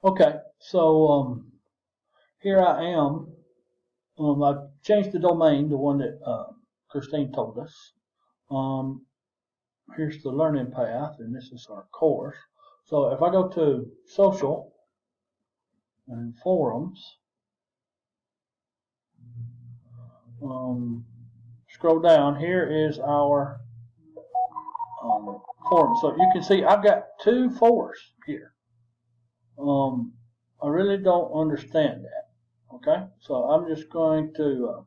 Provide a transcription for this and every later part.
Okay, so here I am. I changed the domain, the one that Christine told us. Here's the learning path, and this is our course. So if I go to social and forums, scroll down, here is our forum. So you can see I've got two forums here. I really don't understand that. Okay, so I'm just going to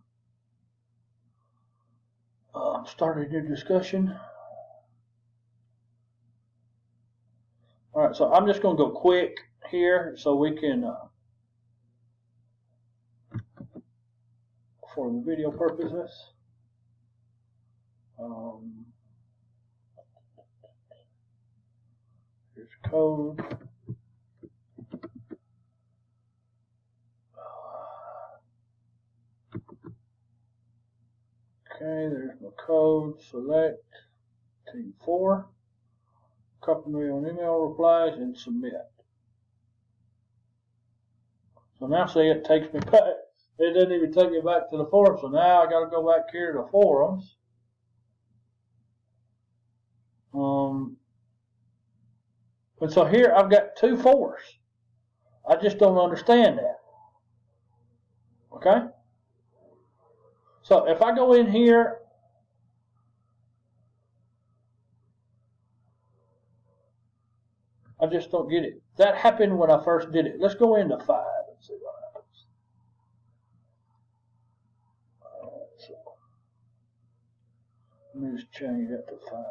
start a new discussion. All right, so I'm just going to go quick here so we can, for the video purposes, here's code. Okay, there's my code. Select team 4. Copy me on email replies and submit. So now see, it takes me back. It doesn't even take me back to the forum. So now I got to go back here to forums. And so here I've got two forums. I just don't understand that. Okay? So if I go in here, I just don't get it. That happened when I first did it. Let's go into 5 and see what happens. So let me just change that to 5.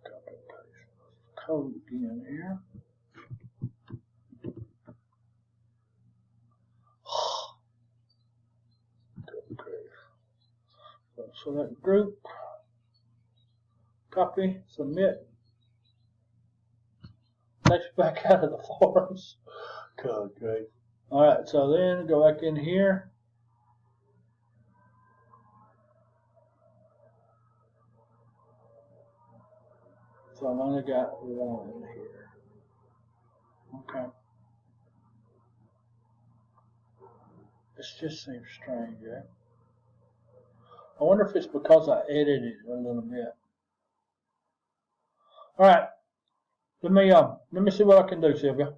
Copy and paste code again here. Select group, copy, submit. Takes back out of the forums. God, great. Alright, so then go back in here. So I've only got one in here. Okay. This just seems strange, eh? I wonder if it's because I edited it a little bit. Alright. Let me see what I can do, Sylvia.